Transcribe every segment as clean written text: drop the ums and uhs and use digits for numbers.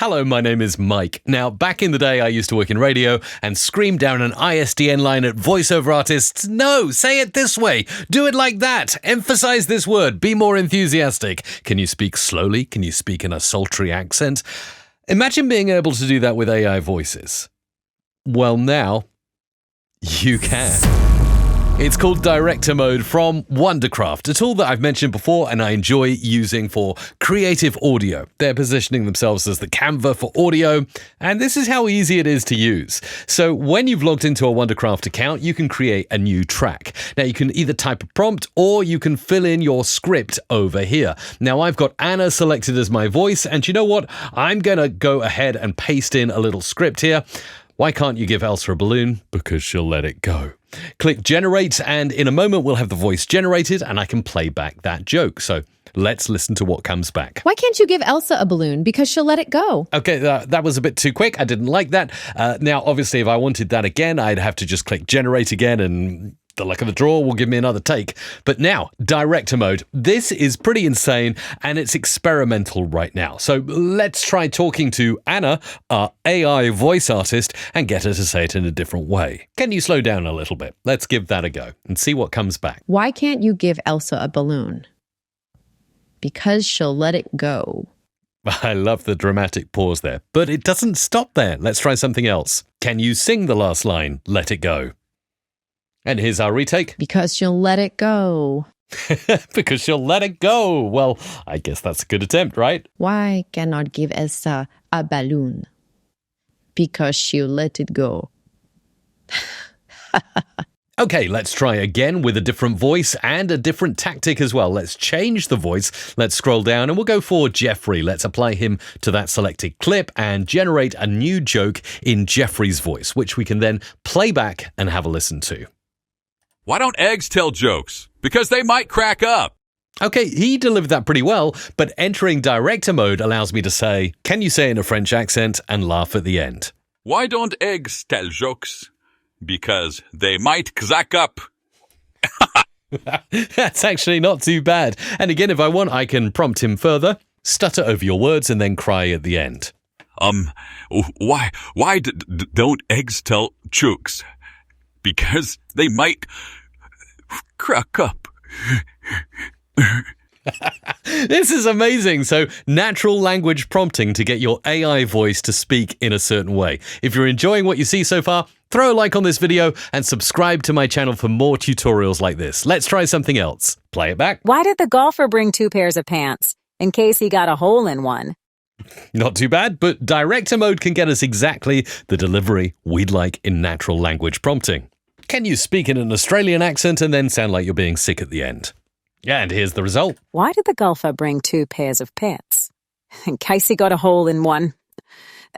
Hello, my name is Mike. Now, back in the day, I used to work in radio and scream down an ISDN line at voiceover artists, no, say it this way, do it like that, emphasize this word, be more enthusiastic. Can you speak slowly? Can you speak in a sultry accent? Imagine being able to do that with AI voices. Well, now you can. It's called Director Mode from Wondercraft, a tool that I've mentioned before and I enjoy using for creative audio. They're positioning themselves as the Canva for audio, and this is how easy it is to use. So when you've logged into a Wondercraft account, you can create a new track. Now you can either type a prompt or you can fill in your script over here. Now I've got Anna selected as my voice, and you know what? I'm going to go ahead and paste in a little script here. Why can't you give Elsa a balloon? Because she'll let it go. Click generate, and in a moment we'll have the voice generated and I can play back that joke. So let's listen to what comes back. Why can't you give Elsa a balloon? Because she'll let it go. Okay, that was a bit too quick. I didn't like that. Now, obviously, if I wanted that again, I'd have to just click generate again and the luck of the draw will give me another take. But now, Director Mode. This is pretty insane and it's experimental right now. So let's try talking to Anna, our AI voice artist, and get her to say it in a different way. Can you slow down a little bit? Let's give that a go and see what comes back. Why can't you give Elsa a balloon? Because she'll let it go. I love the dramatic pause there, but it doesn't stop there. Let's try something else. Can you sing the last line, let it go? And here's our retake. Because she'll let it go. Because she'll let it go. Well, I guess that's a good attempt, right? Why cannot give Elsa a balloon? Because she'll let it go. Okay, let's try again with a different voice and a different tactic as well. Let's change the voice. Let's scroll down and we'll go for Jeffrey. Let's apply him to that selected clip and generate a new joke in Jeffrey's voice, which we can then play back and have a listen to. Why don't eggs tell jokes? Because they might crack up. Okay, he delivered that pretty well, but entering Director Mode allows me to say, can you say it in a French accent and laugh at the end? Why don't eggs tell jokes? Because they might crack up. That's actually not too bad. And again, if I want, I can prompt him further, stutter over your words and then cry at the end. Why don't eggs tell jokes? Because they might crack up. This is amazing. So natural language prompting to get your AI voice to speak in a certain way. If you're enjoying what you see so far, throw a like on this video and subscribe to my channel for more tutorials like this. Let's try something else. Play it back. Why did the golfer bring 2 pairs of pants? In case he got a hole in one. Not too bad, but Director Mode can get us exactly the delivery we'd like in natural language prompting. Can you speak in an Australian accent and then sound like you're being sick at the end? And here's the result. Why did the golfer bring 2 pairs of pants? In case he got a hole in one.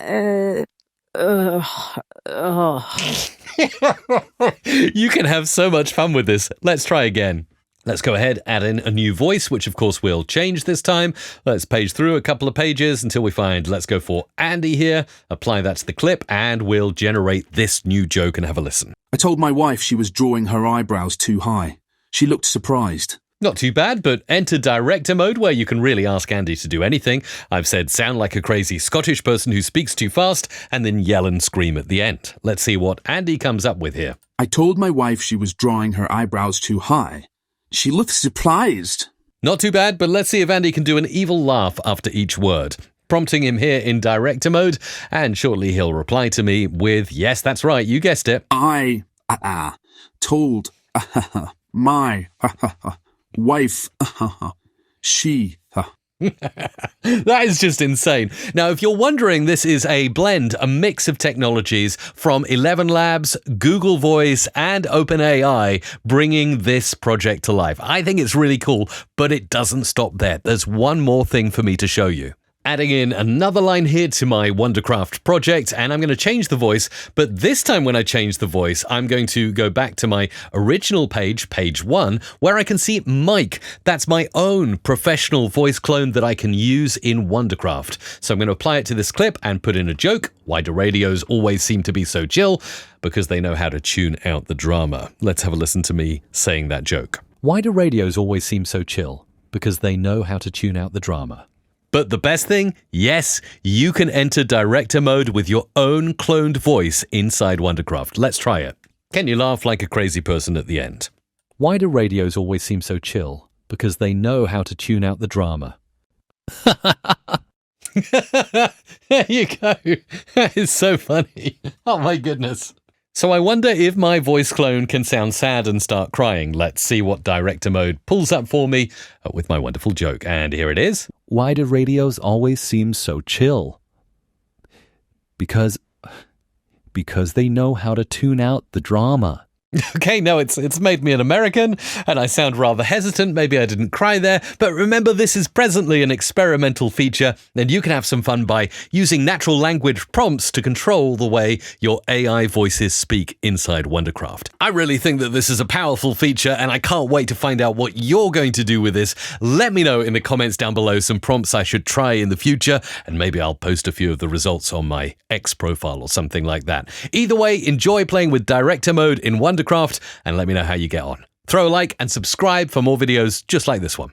You can have so much fun with this. Let's try again. Let's go ahead, add in a new voice, which of course we'll change this time. Let's page through a couple of pages until we find, let's go for Andy here, apply that to the clip, and we'll generate this new joke and have a listen. I told my wife she was drawing her eyebrows too high. She looked surprised. Not too bad, but enter Director Mode where you can really ask Andy to do anything. I've said sound like a crazy Scottish person who speaks too fast and then yell and scream at the end. Let's see what Andy comes up with here. I told my wife she was drawing her eyebrows too high. She looked surprised. Not too bad, but let's see if Andy can do an evil laugh after each word. Prompting him here in Director Mode, and shortly he'll reply to me with, yes, that's right, you guessed it. I told my wife she. That is just insane. Now, if you're wondering, this is a blend, a mix of technologies from 11 Labs, Google Voice, and OpenAI bringing this project to life. I think it's really cool, but it doesn't stop there. There's one more thing for me to show you. Adding in another line here to my Wondercraft project, and I'm going to change the voice, but this time when I change the voice, I'm going to go back to my original page, page 1, where I can see Mike. That's my own professional voice clone that I can use in Wondercraft. So I'm going to apply it to this clip and put in a joke. Why do radios always seem to be so chill? Because they know how to tune out the drama. Let's have a listen to me saying that joke. Why do radios always seem so chill? Because they know how to tune out the drama. But the best thing, yes, you can enter director mode with your own cloned voice inside Wondercraft. Let's try it. Can you laugh like a crazy person at the end? Why do radios always seem so chill? Because they know how to tune out the drama. There you go. That is so funny. Oh my goodness. So I wonder if my voice clone can sound sad and start crying. Let's see what director mode pulls up for me with my wonderful joke. And here it is. Why do radios always seem so chill? Because they know how to tune out the drama. Okay, no, it's made me an American, and I sound rather hesitant. Maybe I didn't cry there, but remember, this is presently an experimental feature, and you can have some fun by using natural language prompts to control the way your AI voices speak inside Wondercraft. I really think that this is a powerful feature, and I can't wait to find out what you're going to do with this. Let me know in the comments down below some prompts I should try in the future, and maybe I'll post a few of the results on my X profile or something like that. Either way, enjoy playing with director mode in Wondercraft, and let me know how you get on. Throw a like and subscribe for more videos just like this one.